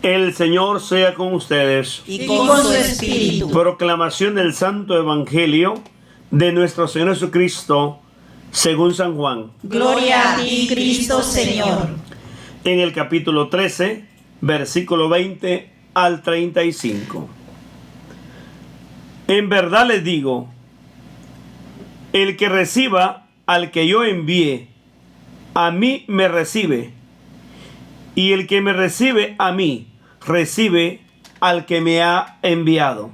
El Señor sea con ustedes. Y con su espíritu. Proclamación del Santo Evangelio de nuestro Señor Jesucristo, según San Juan. Gloria a ti, Cristo Señor. En el capítulo 13, versículo 20 al 35. En verdad les digo, el que reciba al que yo envié, a mí me recibe, y el que me recibe a mí, recibe al que me ha enviado.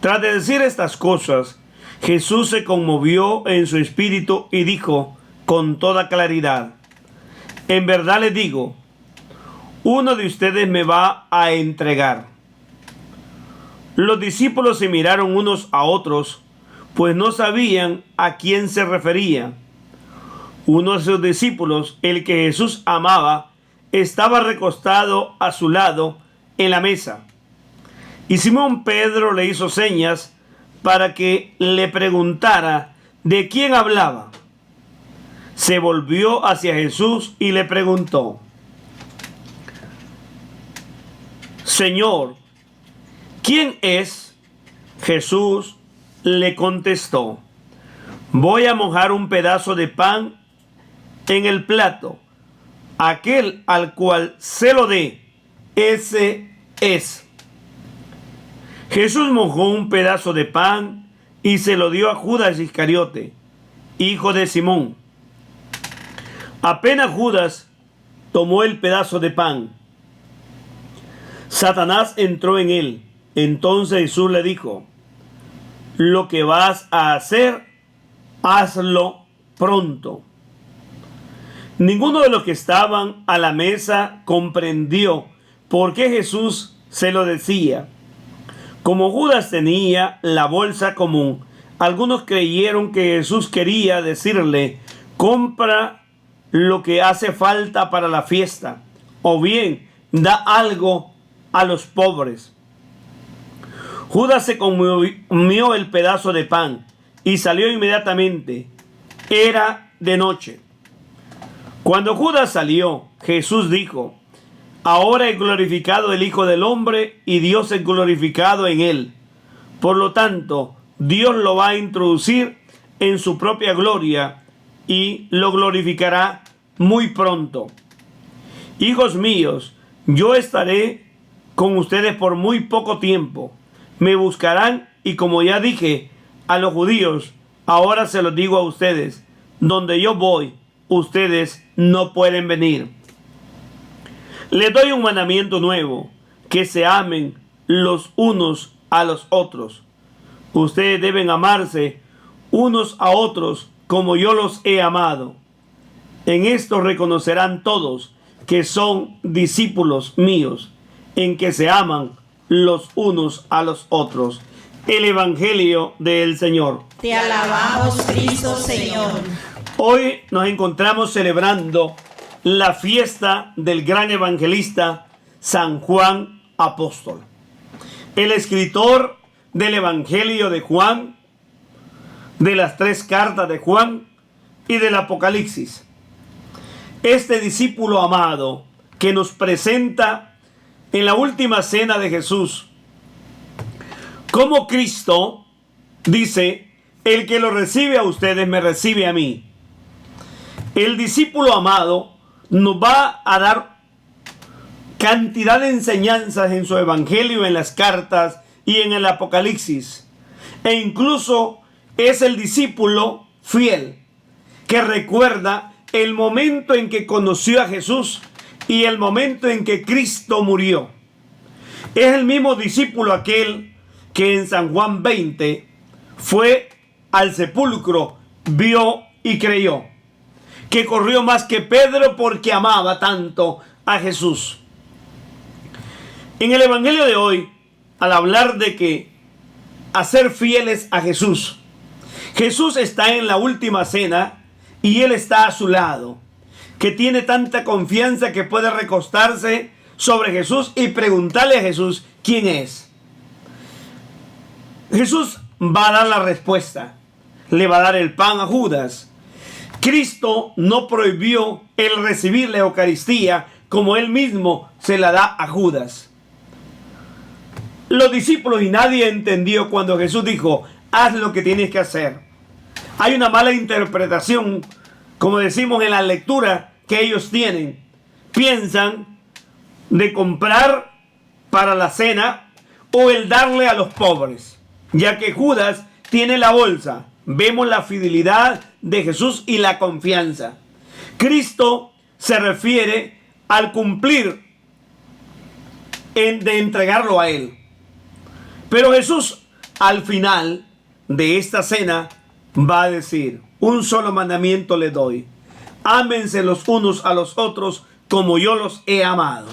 Tras de decir estas cosas, Jesús se conmovió en su espíritu y dijo con toda claridad: en verdad les digo, uno de ustedes me va a entregar. Los discípulos se miraron unos a otros, pues no sabían a quién se refería. Uno de sus discípulos, el que Jesús amaba, estaba recostado a su lado en la mesa. Y Simón Pedro le hizo señas para que le preguntara de quién hablaba. Se volvió hacia Jesús y le preguntó: Señor, ¿quién es? Jesús le contestó: voy a mojar un pedazo de pan en el plato. Aquel al cual se lo dé, ese es. Jesús mojó un pedazo de pan y se lo dio a Judas Iscariote, hijo de Simón. Apenas Judas tomó el pedazo de pan, Satanás entró en él. Entonces Jesús le dijo: lo que vas a hacer, hazlo pronto. Ninguno de los que estaban a la mesa comprendió por qué Jesús se lo decía. Como Judas tenía la bolsa común, algunos creyeron que Jesús quería decirle: compra lo que hace falta para la fiesta, o bien da algo a los pobres. Judas se comió el pedazo de pan y salió inmediatamente. Era de noche. Cuando Judas salió, Jesús dijo: ahora es glorificado el Hijo del Hombre y Dios es glorificado en él. Por lo tanto, Dios lo va a introducir en su propia gloria y lo glorificará muy pronto. Hijos míos, yo estaré con ustedes por muy poco tiempo. Me buscarán y, como ya dije a los judíos, ahora se los digo a ustedes: donde yo voy, ustedes no pueden venir. Les doy un mandamiento nuevo: que se amen los unos a los otros. Ustedes deben amarse unos a otros como yo los he amado. En esto reconocerán todos que son discípulos míos, en que se aman los unos a los otros. El Evangelio del Señor. Te alabamos, Cristo Señor. Hoy nos encontramos celebrando la fiesta del gran evangelista San Juan Apóstol, el escritor del Evangelio de Juan, de las 3 cartas de Juan y del Apocalipsis. Este discípulo amado que nos presenta en la última cena de Jesús, como Cristo dice: el que lo recibe a ustedes me recibe a mí. El discípulo amado nos va a dar cantidad de enseñanzas en su evangelio, en las cartas y en el Apocalipsis. E incluso es el discípulo fiel que recuerda el momento en que conoció a Jesús y el momento en que Cristo murió. Es el mismo discípulo aquel que en San Juan 20 fue al sepulcro, vio y creyó, que corrió más que Pedro porque amaba tanto a Jesús. En el Evangelio de hoy, al hablar de que a ser fieles a Jesús, Jesús está en la última cena y Él está a su lado, que tiene tanta confianza que puede recostarse sobre Jesús y preguntarle a Jesús quién es. Jesús va a dar la respuesta, le va a dar el pan a Judas. Cristo no prohibió el recibir la Eucaristía como él mismo se la da a Judas. Los discípulos y nadie entendió cuando Jesús dijo, haz lo que tienes que hacer. Hay una mala interpretación, como decimos en la lectura que ellos tienen. Piensan de comprar para la cena o el darle a los pobres, ya que Judas tiene la bolsa. Vemos la fidelidad de Jesús y la confianza. Cristo se refiere al cumplir de entregarlo a Él. Pero Jesús al final de esta cena va a decir, un solo mandamiento le doy. Ámense los unos a los otros como yo los he amado.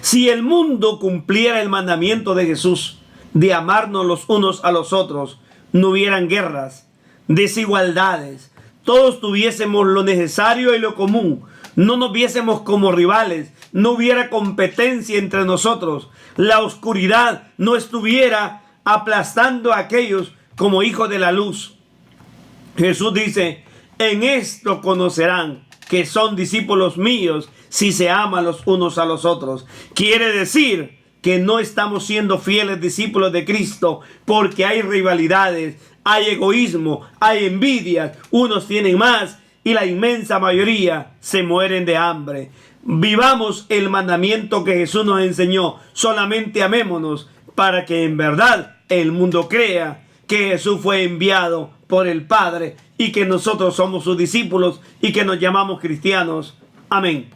Si el mundo cumpliera el mandamiento de Jesús de amarnos los unos a los otros, no hubieran guerras, desigualdades, todos tuviésemos lo necesario y lo común, no nos viésemos como rivales, no hubiera competencia entre nosotros, la oscuridad no estuviera aplastando a aquellos como hijos de la luz. Jesús dice, en esto conocerán que son discípulos míos si se aman los unos a los otros. Quiere decir que no estamos siendo fieles discípulos de Cristo porque hay rivalidades, hay egoísmo, hay envidias, unos tienen más y la inmensa mayoría se mueren de hambre. Vivamos el mandamiento que Jesús nos enseñó, solamente amémonos para que en verdad el mundo crea que Jesús fue enviado por el Padre y que nosotros somos sus discípulos y que nos llamamos cristianos. Amén.